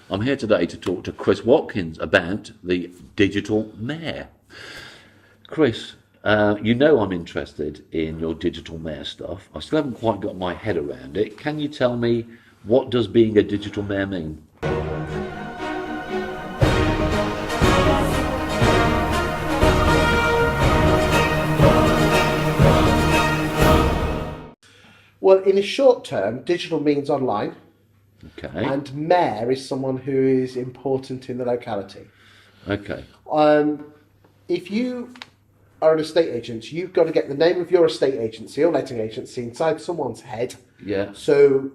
I'm here today to talk to Chris Watkins about the digital mare. Chris, you know I'm interested in your digital mare stuff. I still haven't quite got my head around it. Can you tell me, what does being a digital mare mean? Well, in the short term, digital means online, Okay. and mayor is someone who is important in the locality. Okay. If you are an estate agent, you've got to get the name of your estate agency or letting agency inside someone's head. Yeah. So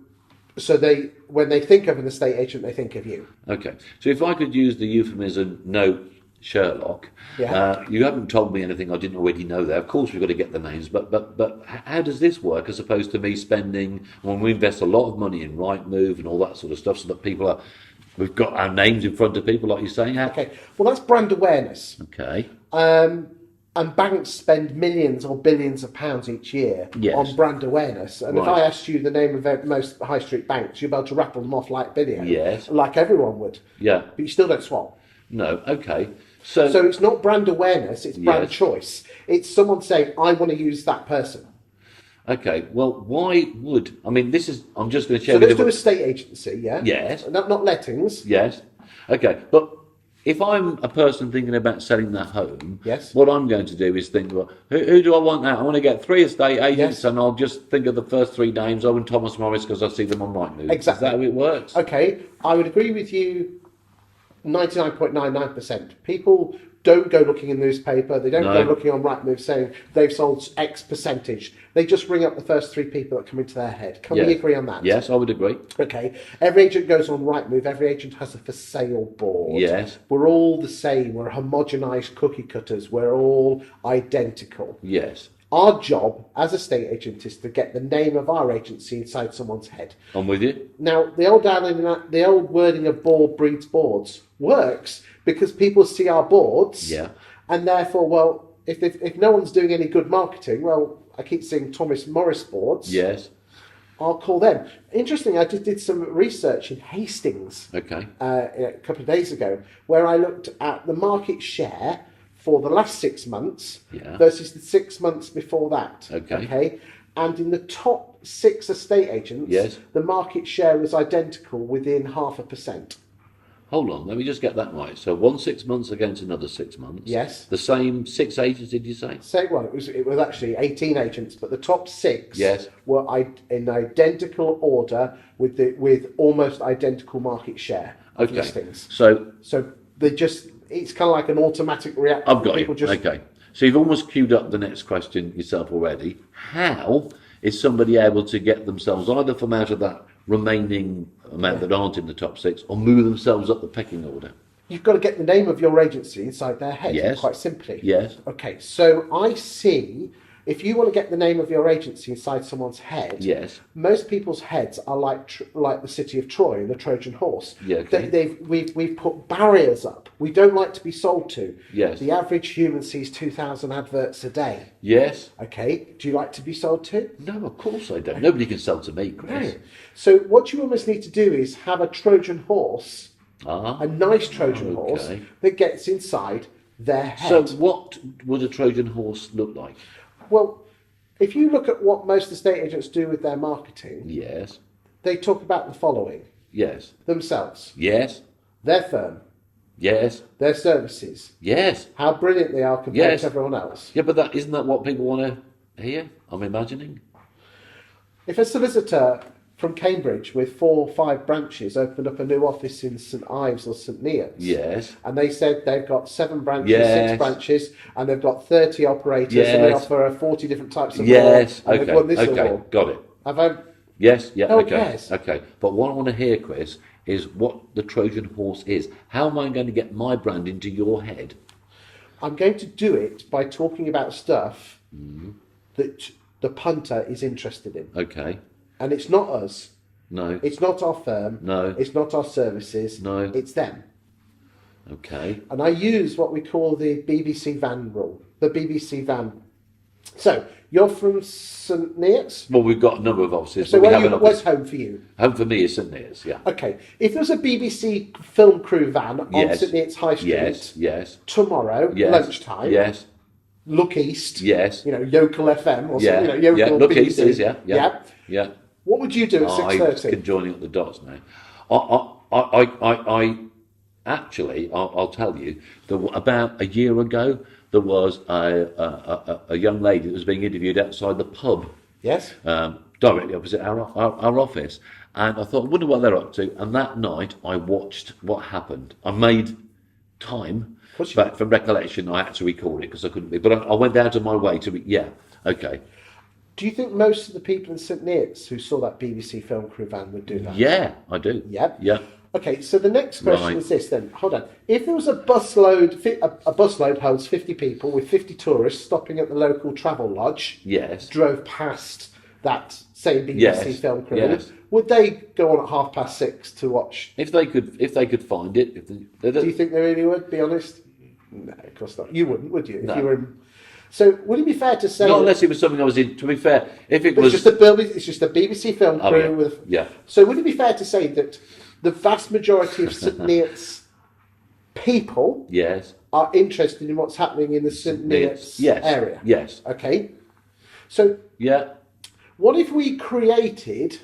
they, when they think of an estate agent, they think of you. Okay. So if I could use the euphemism, no Sherlock, Yeah. you haven't told me anything I didn't already know there. Of course we've got to get the names, but how does this work as opposed to me spending, when we invest a lot of money in Rightmove and all that sort of stuff so that people are, we've got our names in front of people like you're saying. Okay. Well, that's brand awareness. Okay. And banks spend millions or billions of pounds each year Yes. on brand awareness. And if Right. I asked you the name of most high street banks, you'd be able to rattle them off like video. Yes. Like everyone would. Yeah. But you still don't swap. No. Okay. So So it's not brand awareness, it's brand Yes. choice. It's someone saying, I want to use that person. okay. Well, why would, I mean, this is, I'm just going to share So with let's you. do estate agency, yeah? Yes. Not lettings. Yes. Okay. But if I'm a person thinking about selling that home, Yes. what I'm going to do is think, well, who do I want now? I want to get 3 estate agents, Yes. and I'll just think of the first 3 names. Owen Thomas Morris, because I see them on Rightmove. Exactly. Is that how it works? Okay, I would agree with you 99.99%. People don't go looking in the newspaper, they don't No. go looking on Rightmove saying they've sold X percentage. They just ring up the first 3 people that come into their head. Can Yes. we agree on that? Yes, I would agree. Okay, every agent goes on Rightmove, every agent has a for sale board. Yes. We're all the same, we're homogenised cookie cutters, we're all identical. Yes. Our job as a estate agent is to get the name of our agency inside someone's head. I'm with you. Now, the old wording of board breeds boards works because people see our boards, Yeah. and therefore, well, if no one's doing any good marketing, well, I keep seeing Thomas Morris boards. Yes. I'll call them. Interesting, I just did some research in Hastings Okay. a couple of days ago, where I looked at the market share for the last 6 months Yeah. versus the 6 months before that. Okay. And in the top 6 estate agents, Yes. the market share was identical within 0.5%. Hold on, let me just get that right. So 6 months against another 6 months. Yes. The same 6 agents, did you say? Well, it was actually 18 agents, but the top 6 Yes. were in identical order with almost identical market share of Okay. listings. So So it's kind of like an automatic reaction. I've got People you. Okay. So you've almost queued up the next question yourself already. How is somebody able to get themselves either from out of that remaining amount that aren't in the top 6 or move themselves up the pecking order? You've got to get the name of your agency inside their head, Yes. quite simply. Yes. Okay, so I see, if you want to get the name of your agency inside someone's head, Yes. most people's heads are like the city of Troy and the Trojan horse. Yeah, okay. We've put barriers up. We don't like to be sold to. Yes. The average human sees 2,000 adverts a day. Yes. Okay, do you like to be sold to? No, of course I don't. Nobody can sell to me, Chris. No. So what you almost need to do is have a Trojan horse, Ah. a nice Trojan horse Okay. that gets inside their head. So what would a Trojan horse look like? Well, if you look at what most estate agents do with their marketing, Yes. they talk about the following: Yes. themselves, Yes. their firm, Yes. their services, Yes. how brilliant they are compared Yes. to everyone else. Yeah, but isn't that what people want to hear? I'm imagining. If a solicitor from Cambridge with 4 or 5 branches opened up a new office in St Ives or St Neots, Yes. and they said they've got 7 branches, Yes. 6 branches, and they've got 30 operators, Yes. and they offer 40 different types of Yes. law, and Okay. they've won this Okay. award. Got it. Have I? Yes. Yeah. No one Okay. cares. Okay. But what I want to hear, Chris, is what the Trojan horse is. How am I going to get my brand into your head? I'm going to do it by talking about stuff that the punter is interested in. Okay. And it's not us. No. It's not our firm. No. It's not our services. No. It's them. Okay. And I use what we call the BBC van rule. The BBC van. So You're from St Neots? Well, we've got a number of offices. So but we have an where's office. home for you? Home for me is St Neots, yeah. Okay. If there's a BBC film crew van on Yes. St Neots High Street Yes. tomorrow, Yes. lunchtime, Yes. look east, Yes. Yokel FM or Yeah. something, Yokel Yeah. Look BBC. east is, yeah. What would you do at I 6:30? can join you at the dots now. I actually, I'll tell you, about a year ago, there was a young lady that was being interviewed outside the pub, Yes. directly opposite our office. And I thought, I wonder what they're up to. And that night, I watched what happened. I made time, but from recollection, I had to record it because I couldn't be. But I went out of my way to, okay. Do you think most of the people in St Neots who saw that BBC film crew van would do that? Yeah, I do. Yeah. Yeah. Okay, so the next question Right. is this then. Hold on. If there was a busload, a busload holds 50 people with 50 tourists stopping at the local travel lodge, Yes. drove past that same BBC Yes, film crew, yes. would they go on at 6:30 to watch? If they could find it. Do you think they really would, be honest? No, of course not. You wouldn't, would you? If No. you were in... So would it be fair to say... Not unless it was something I was in. To be fair, if it But was... it's just a BBC film crew yeah. with... Yeah. So would it be fair to say that the vast majority of St Neots people Yes. are interested in what's happening in the St Neots Yes. area? Yes. Okay. So Yeah. what if we created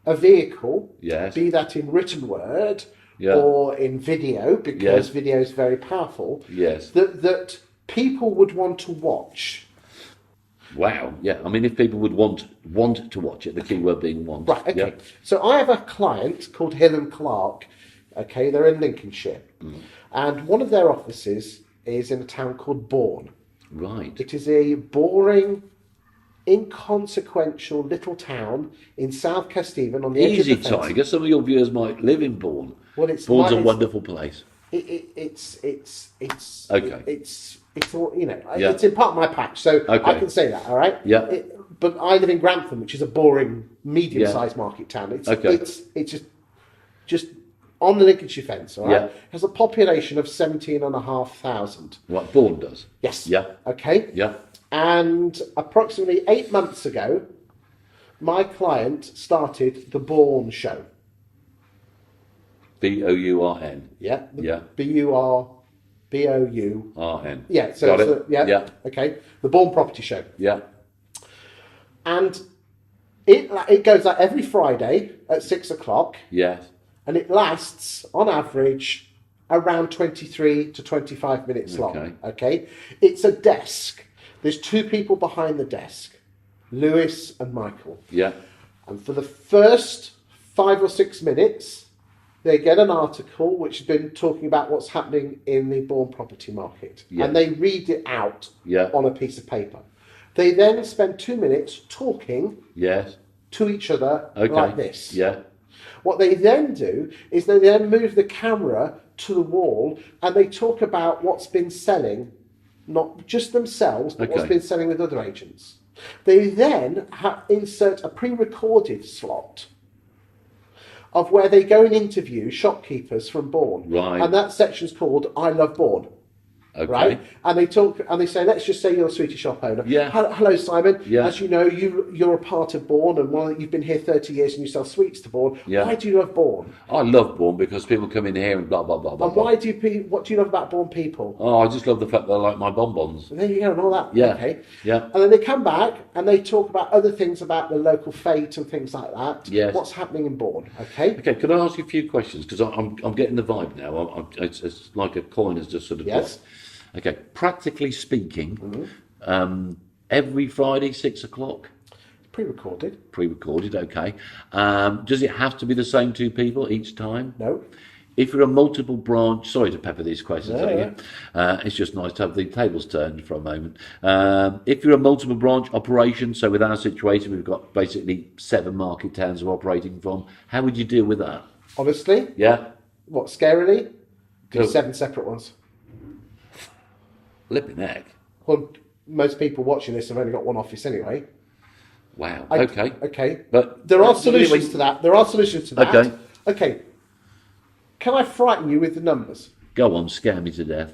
a vehicle, Yes. be that in written word Yeah. or in video, because Yes. video is very powerful, Yes. that people would want to watch? Wow. Yeah. I mean, if people would want to watch it, the key word being want. Right, okay. Yeah. So I have a client called Helen Clark. Okay, they're in Lincolnshire. And one of their offices is in a town called Bourne. Right. It is a boring, inconsequential little town in South Kesteven on the edge Easy, of the fence. Tiger. Some of your viewers might live in Bourne. Well, it's Bourne's like- a wonderful place. It's Okay. It's all, Yeah. it's in part of my patch, so I Okay. can say that, all right? Yeah. But I live in Grantham, which is a boring, medium-sized market town. It's Okay. it's just on the Lincolnshire fence, all right? Yeah. Has a population of 17,500. What Bourne does. Yes. Yeah. Okay. Yeah. And approximately 8 months ago, my client started the Bourne show. Bourn. Yeah. Yeah. BOU. RN. Yeah. So Got it's it. yeah. Okay. The Bourne Property Show. Yeah. And it goes out every Friday at 6:00, Yes. and it lasts on average around 23 to 25 minutes long. Okay. Okay, it's a desk. There's two people behind the desk, Lewis and Michael. Yeah. And for the first 5 or 6 minutes, they get an article which has been talking about what's happening in the Bourne property market, Yeah. and they read it out Yeah. on a piece of paper. They then spend 2 minutes talking Yes. to each other Okay. like this. Yeah. What they then do is they then move the camera to the wall and they talk about what's been selling, not just themselves, but what's Okay. been selling with other agents. They then insert a pre-recorded slot of where they go and interview shopkeepers from Bourne. Right. And that section's called I Love Bourne. Okay. Right, and they talk, and they say, let's just say you're a sweetie shop owner. Yeah. Hello, Simon. Yeah. As you know, you're a part of Bourne, and you've been here 30 years, and you sell sweets to Bourne. Yeah. Why do you love Bourne? I love Bourne because people come in here and blah blah blah blah. And blah. what do you love about Bourne people? Oh, I just love the fact that I like my bonbons. And there you go, and all that. Yeah. Okay. Yeah. And then they come back and they talk about other things about the local fete and things like that. Yes. What's happening in Bourne? Okay. Okay, could I ask you a few questions? Because I'm getting the vibe now. It's like a coin has just sort of Yes. dropped. Okay, practically speaking, every Friday, 6:00, Pre-recorded. pre-recorded, okay. Does it have to be the same two people each time? No. If you're a multiple branch, sorry to pepper these questions No, at you. It's just nice to have the tables turned for a moment. If you're a multiple branch operation, so with our situation, we've got basically 7 market towns we're operating from. How would you deal with that? Honestly, Yeah, what, scarily? Do Go. 7 separate ones. flipping heck. Well, most people watching this have only got one office anyway. Wow. Okay. Okay. But There are solutions to that. Okay. Okay. Can I frighten you with the numbers? Go on, scare me to death.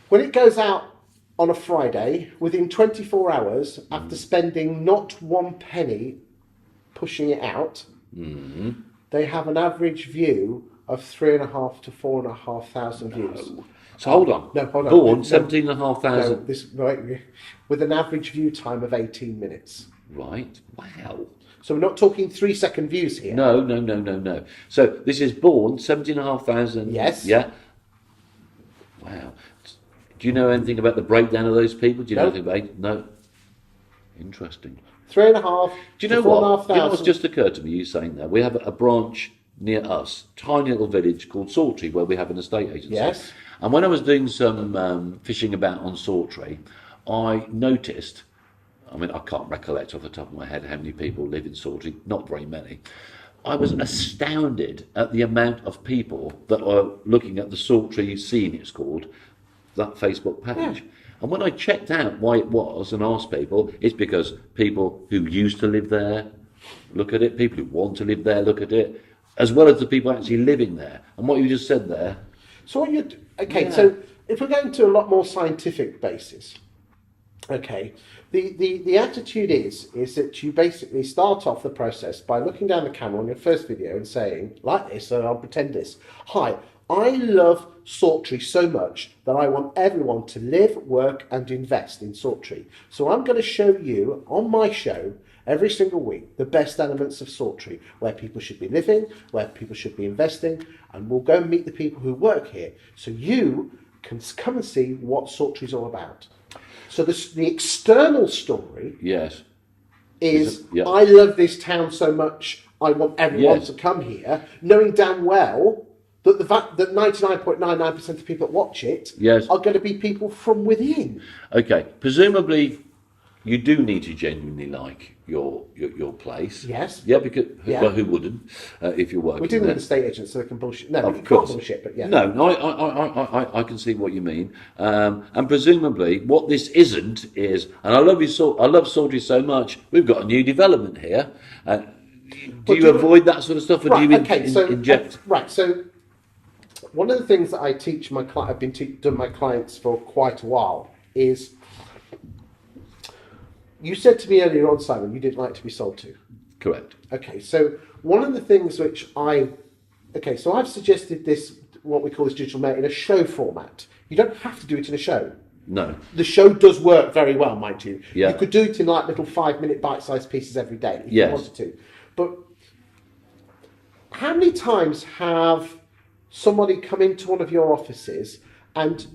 When it goes out on a Friday, within 24 hours, after spending not one penny pushing it out, they have an average view of 3,500 to 4,500 views. So hold on. No, hold on. Born No, 17,500. With an average view time of 18 minutes. Right. Wow. So we're not talking 3-second views here. No. So this is born 17,500. Yes. Yeah. Wow. Do you know anything about the breakdown of those people? Do you know anything about? No. Interesting. 3,500. Do you know what? Do you know what's just occurred to me? You saying that we have a branch near us, tiny little village called Sawtree, where we have an estate agency. Yes. And when I was doing some fishing about on Sawtree, I noticed. I mean, I can't recollect off the top of my head how many people live in Sawtree. Not very many. I was astounded at the amount of people that are looking at the Sawtree Scene, it's called, that Facebook page. Yeah. And when I checked out why it was and asked people, it's because people who used to live there look at it, people who want to live there look at it, as well as the people actually living there. And what you just said there. So so if we're going to a lot more scientific basis, the attitude is that you basically start off the process by looking down the camera on your first video and saying, like this, and I'll pretend this, hi, I love Sawtree so much that I want everyone to live, work and invest in Sawtree. So I'm going to show you on my show every single week the best elements of Sawtree, where people should be living, where people should be investing, and we'll go and meet the people who work here so you can come and see what Sawtree's all about. So the external story is I love this town so much, I want everyone to come here, knowing damn well that the fact that 99.99% of people that watch it are going to be people from within. Okay, presumably you do need to genuinely like your place. Yes. Yeah, because well, who wouldn't if you're working? We're dealing with estate agents, so they can bullshit. No, of course. Can't bullshit, but yeah. No, I can see what you mean. And presumably, what this isn't is, and I love Sawtree so much. We've got a new development here. Do you avoid that sort of stuff, or do you inject? Right. So one of the things that I teach my client, I've been doing my clients for quite a while, is. You said to me earlier on, Simon, you didn't like to be sold to. Correct. Okay, so one of the things which so I've suggested this, what we call this digital mail, in a show format. You don't have to do it in a show. No. The show does work very well, mind you. Yeah. You could do it in like little 5-minute bite-sized pieces every day if you wanted to. But how many times have somebody come into one of your offices and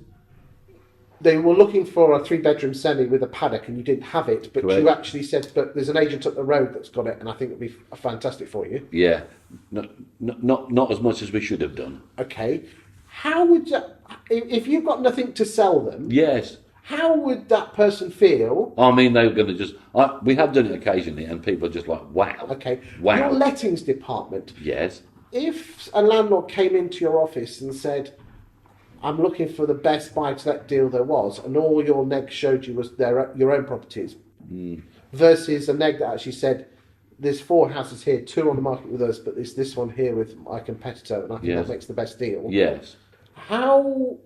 they were looking for a 3-bedroom semi with a paddock and you didn't have it, but you actually said, but there's an agent up the road that's got it and I think it'd be fantastic for you. Yeah, not as much as we should have done. Okay. How would that, if you've got nothing to sell them, yes, how would that person feel? I mean, they were going to just, we have done it occasionally and people are just like, wow. Okay. Wow. Your lettings department. Yes. If a landlord came into your office and said, I'm looking for the best buy-to-let deal there was, and all your neg showed you was your own properties, versus a neg that actually said, there's 4 houses here, 2 on the market with us, but there's this one here with my competitor, and I think that makes the best deal. Yes. How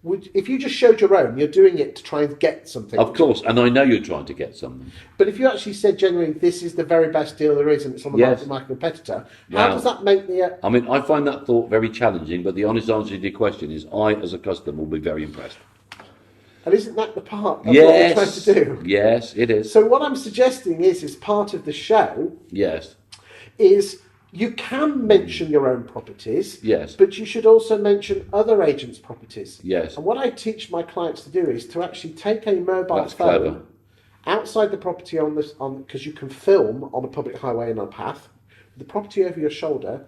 would, if you just showed your own, you're doing it to try and get something. Of course, and I know you're trying to get something. But if you actually said genuinely, this is the very best deal there is, and it's on the market with my competitor, how does that make the... I mean, I find that thought very challenging, but the honest answer to your question is I, as a customer, will be very impressed. And isn't that the part of what we're trying to do? Yes, it is. So what I'm suggesting is part of the show... Yes. ...is you can mention your own properties, yes, but you should also mention other agents' properties. Yes. And what I teach my clients to do is to actually take a mobile phone outside the property because you can film on a public highway and on a path, the property over your shoulder,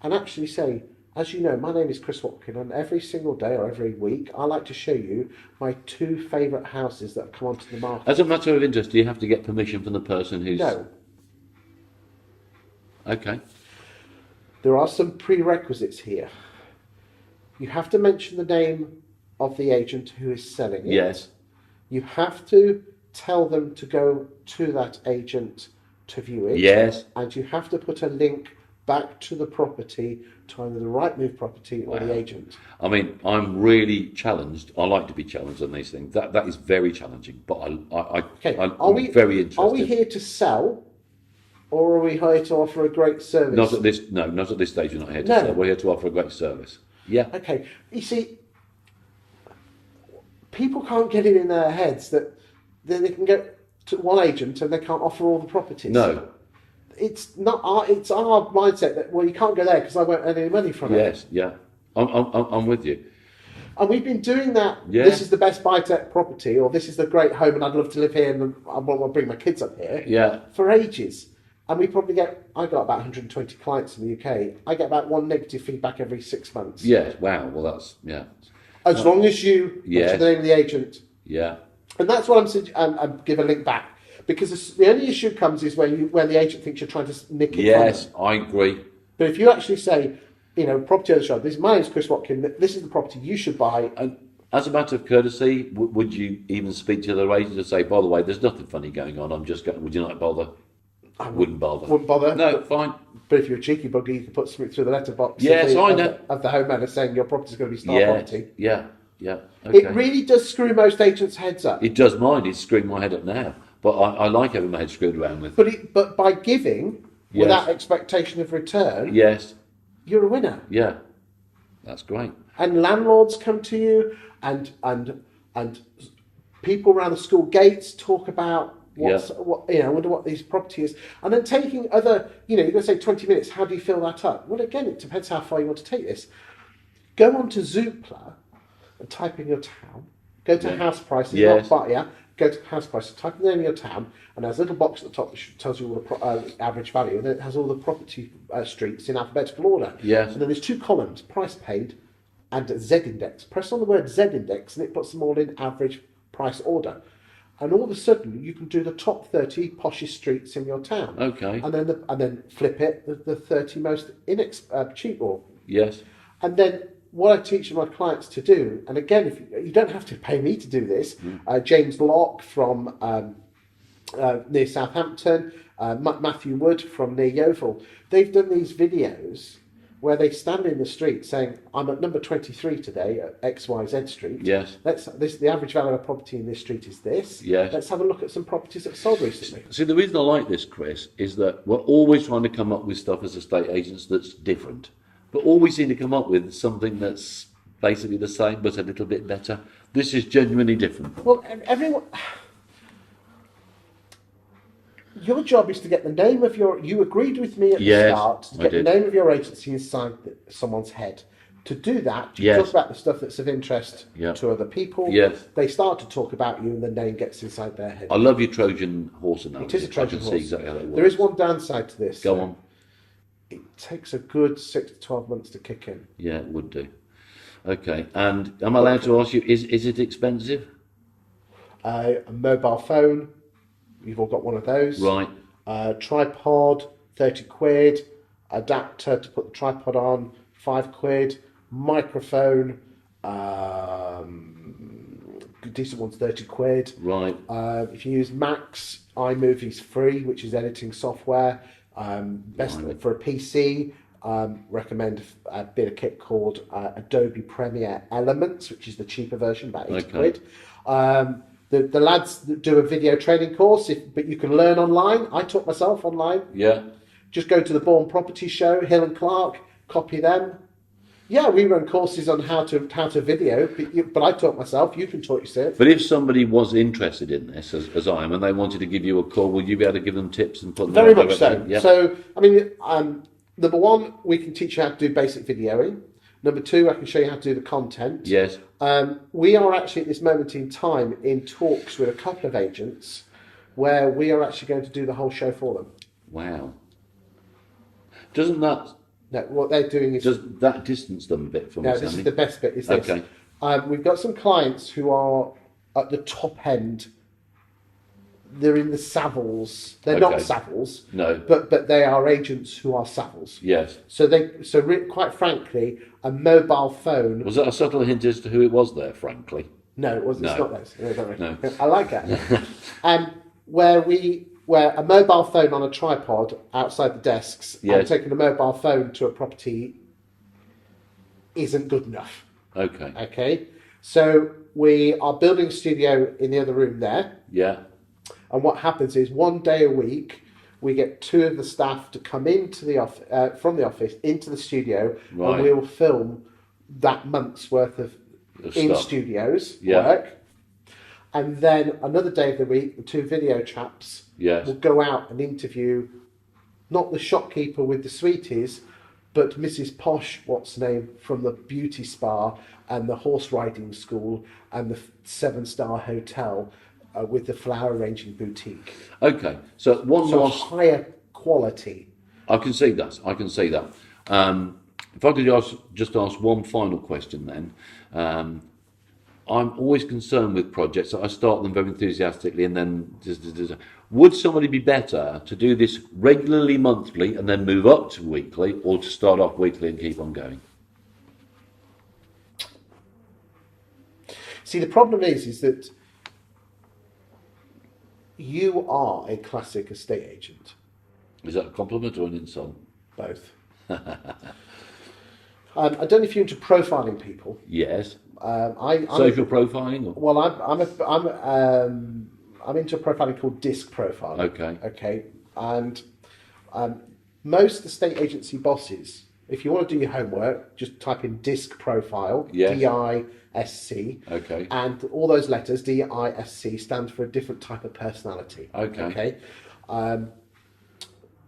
and actually say, as you know, my name is Chris Watkin, and every single day or every week, I like to show you my 2 favourite houses that have come onto the market. As a matter of interest, do you have to get permission from the person who's... No. Okay. There are some prerequisites here. You have to mention the name of the agent who is selling it. Yes. You have to tell them to go to that agent to view it. Yes. And you have to put a link back to the property, to either the right move property or the agent. I mean, I'm really challenged. I like to be challenged on these things. That is very challenging, but I'm very interested. Are we here to sell, or are we here to offer a great service? Not at this stage. We're not here to sell. We're here to offer a great service. Yeah. Okay. You see, people can't get it in their heads that then they can go to one agent and they can't offer all the properties. No. It's our mindset that, well, you can't go there because I won't earn any money from it. Yes, yeah. I'm with you. And we've been doing that. Yeah. This is the best buy-to-let property, or this is the great home and I'd love to live here and I want to bring my kids up here. Yeah. For ages. And we probably I got about 120 clients in the UK. I get about one negative feedback every 6 months. Yes, wow. Well, that's, yeah. As long as you enter the name of the agent. Yeah. And that's what I'm give a link back. Because the only issue comes is when the agent thinks you're trying to nick it. Yes, I agree. But if you actually say, property owner shop, my name's Chris Watkin, this is the property you should buy. And as a matter of courtesy, would you even speak to the agent and say, by the way, there's nothing funny going on, I'm just going, would you not bother? I wouldn't bother. Wouldn't bother. No, fine. But if you're a cheeky bugger, you can put something through the letterbox yes, I know. Of the homeowner saying your property's going to be star property. Yeah, yeah. Okay. It really does screw most agents' heads up. It does mine. It's screwing my head up now. But I like having my head screwed around with. But by giving without expectation of return, yes, you're a winner. Yeah, that's great. And landlords come to you, and people around the school gates talk about I wonder what this property is, and then taking other, you're going to say 20 minutes. How do you fill that up? Well, again, it depends how far you want to take this. Go on to Zoopla and type in your town. Go to house prices, go to house prices, type in the name of your town, and there's a little box at the top which tells you all the average value, and then it has all the property streets in alphabetical order. Yes. And then there's 2 columns, price paid and Z-index. Press on the word Z-index and it puts them all in average price order. And all of a sudden, you can do the top 30 poshest streets in your town. Okay. And then flip it, the 30 most cheap. Yes. And then what I teach my clients to do, and again, if you don't have to pay me to do this, James Locke from near Southampton, Matthew Wood from near Yeovil, they've done these videos where they stand in the street saying, I'm at number 23 today at XYZ Street. Yes. The average value of a property in this street is this. Yes. Let's have a look at some properties that sold recently. See, the reason I like this, Chris, is that we're always trying to come up with stuff as estate agents that's different. But all we seem to come up with is something that's basically the same but a little bit better. This is genuinely different. Well, everyone... Your job is to get the name of you agreed with me at the start, to get the name of your agency inside someone's head. To do that, you talk about the stuff that's of interest to other people. Yes. They start to talk about you and the name gets inside their head. I love your Trojan horse analogy. It is a Trojan horse. See exactly how that works. There is one downside to this. Go on. It takes a good 6 to 12 months to kick in. Yeah, it would do. Okay, and am I allowed to ask you, is it expensive? A mobile phone, you've all got one of those. Right. Tripod, 30 quid. Adapter to put the tripod on, 5 quid. Microphone, decent one's 30 quid. Right. If you use Max, iMovie's free, which is editing software. Best for a PC, recommend a bit of kit called Adobe Premiere Elements, which is the cheaper version, about 80 quid. The lads that do a video training course, but you can learn online. I taught myself online. Yeah. Just go to the Bourne Property Show, Helen Clark, copy them. Yeah, we run courses on how to video, but I taught myself. You can taught yourself. But if somebody was interested in this, as I am, and they wanted to give you a call, will you be able to give them tips and put them Very in the much direction? so. Yeah. So, I mean, number one, we can teach you how to do basic videoing. Number two, I can show you how to do the content. Yes. We are actually at this moment in time in talks with a couple of agents where we are actually going to do the whole show for them. Wow. Doesn't that... No, what they're doing is... Does that distance them a bit from No, us, this Andy? is the best bit, is this. Okay. We've got some clients who are at the top end. They're in the Savills. They're not Savills. No. But they are agents who are Savills. Yes. Quite frankly, a mobile phone... Was that a subtle hint as to who it was there, frankly? No, it wasn't. No. It's not those. No. I like that. Where we where a mobile phone on a tripod outside the desks and Yes. taking a mobile phone to a property isn't good enough. Okay. Okay, so we are building a studio in the other room there, Yeah. and what happens is one day a week we get two of the staff to come into the from the office into the studio, Right. and we will film that month's worth of in stuff. studios Yeah. work. And then another day of the week, the two video chaps Yes. will go out and interview not the shopkeeper with the sweeties, but Mrs. Posh, what's her name, from the beauty spa and the horse riding school and the 7-star hotel with the flower arranging boutique. Okay. So one So last. higher quality. I can see that. I can see that. If I could just ask one final question then. I'm always concerned with projects. I start them very enthusiastically and then would somebody be better to do this regularly monthly and then move up to weekly, or to start off weekly and keep on going? See, the problem is that you are a classic estate agent. Is that a compliment or an insult? Both. I don't know if you're into profiling people. Yes. I'm Social profiling? Or? Well, I'm into a profiling called disc profiling. Okay. Okay, and most estate agency bosses, if you want to do your homework, just type in disc profile. Yes. DISC. Okay. And all those letters DISC stands for a different type of personality. Okay. Okay.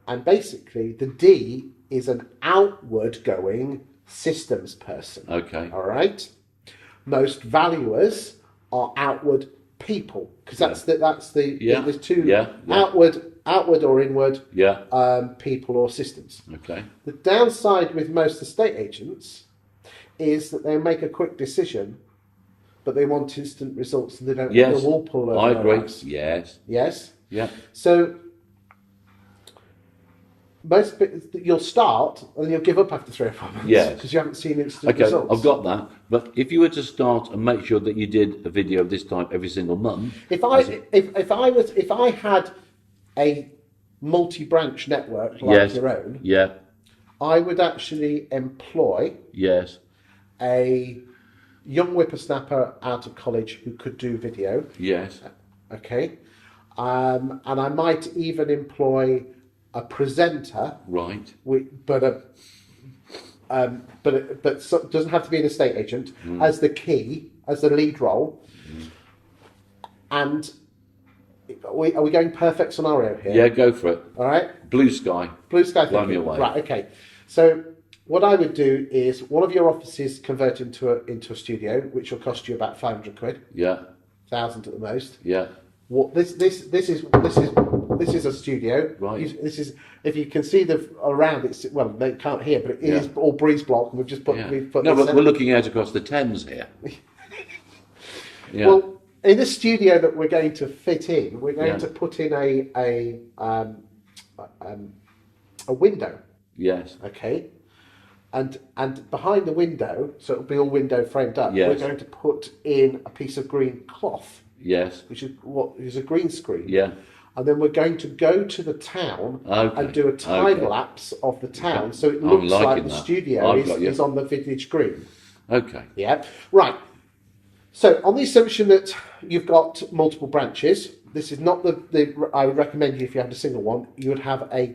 And basically, the D is an outward going systems person. Okay. All right. Most valuers are outward people, because that's the Yeah. there's two Yeah. outward or inward Yeah. people or systems. Okay. The downside with most estate agents is that they make a quick decision, but they want instant results and they don't Yes. want the wall pull over I their agree. eyes. Yes. Yes. Yeah. So you'll start and you'll give up after 3 or 4 months. Yes. Because you haven't seen instant Okay, results. I've got that. But if you were to start and make sure that you did a video of this type every single month, If I had a multi-branch network like yes, your own, yeah, I would actually employ yes, a young whippersnapper out of college who could do video. yes, Okay, and I might even employ a presenter, right, doesn't have to be an estate agent as the lead role. And are we going perfect scenario here? yeah, go for it. All right. Blue sky, Blue sky blow me thinking. away. Right. Okay. So what I would do is one of your offices convert into a studio, which will cost you about 500 quid, Yeah, 1,000 at the most. yeah, What this is a studio. Right. This is, if you can see the around, it's, well, they can't hear, but it is Yeah. all breeze block, and we've just put. yeah. We've put No, this but we're looking out across the Thames here. Yeah, Well, in the studio that we're going to fit in, we're going Yeah. to put in a window. yes, Okay. And behind the window, so it'll be all window framed up. Yes. We're going to put in a piece of green cloth, yes, which is what is a green screen. yeah, And then we're going to go to the town Okay, and do a time okay. lapse of the town, so it I'm looks like liking the that. studio I've got you. is on the vintage green. okay, Yeah, right. So on the assumption that you've got multiple branches, this is not the I would recommend you, if you had a single one, you would have a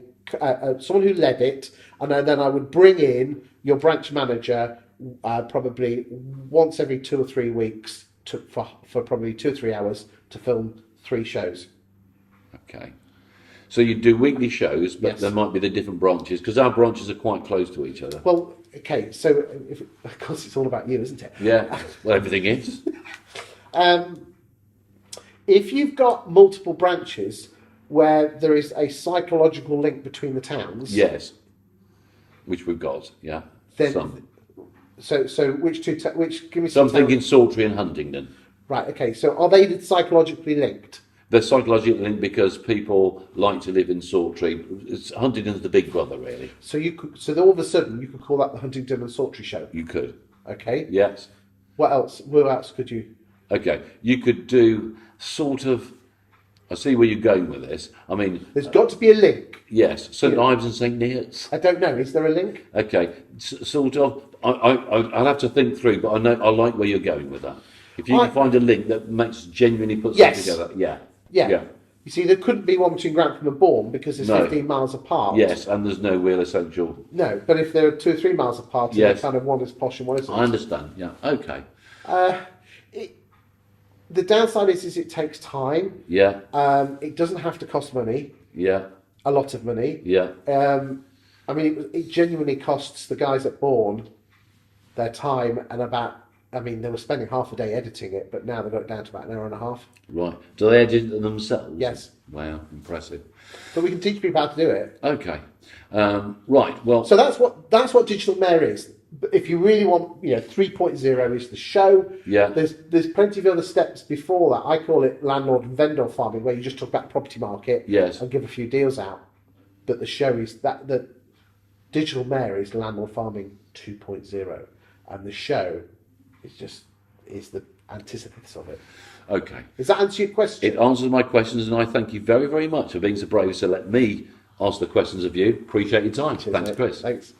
someone who led it, and then I would bring in your branch manager probably once every 2 or 3 weeks for probably 2 or 3 hours to film 3 shows. okay. So you do weekly shows, but Yes. there might be the different branches, because our branches are quite close to each other. Well, okay, so of course it's all about you, isn't it? Yeah, well, everything is. If you've got multiple branches where there is a psychological link between the towns, Yes, which we've got. Yeah, then some. so which give me So I'm some thinking Sawtree and Huntingdon. right, okay, so are they psychologically linked? They're psychologically linked because people like to live in Sawtree. Huntingdon's the big brother, really. So all of a sudden you could call that the Huntingdon and Sawtree show. You could. Okay. Yes. What else? Who else could you? Okay. You could do sort of I see where you're going with this. I mean, There's got to be a link. yes, St Ives and St Neots. I don't know. Is there a link? Okay, sort of. I'll have to think through, but I know I like where you're going with that. If you can find a link that genuinely puts Yes. it together, yeah. Yeah. You see, there couldn't be one between Grantham and Bourne because it's No. 15 miles apart. Yes, and there's no real essential. No, but if they're 2 or 3 miles apart, and Yes. they're kind of one is posh and one isn't. I understand. Yeah. Okay. The downside is it takes time. Yeah. It doesn't have to cost money, Yeah. a lot of money. Yeah. I mean, it genuinely costs the guys at Bourne their time and they were spending half a day editing it, but now they've got it down to about an hour and a half. Right. Do they edit it themselves? Yes. Wow. Impressive. But we can teach people how to do it. Okay. Right. Well. So that's what Digital Mayor is. But if you really want, 3.0 is the show. Yeah. There's plenty of other steps before that. I call it landlord and vendor farming, where you just talk about the property market Yes. and give a few deals out. But the show is that the Digital Mayor is landlord farming 2.0, and the show is the antithesis of it. Okay. Does that answer your question? It answers my questions, and I thank you very, very much for being so brave to let me ask the questions of you. Appreciate your time. Cheers, Thanks, mate. Chris. Thanks.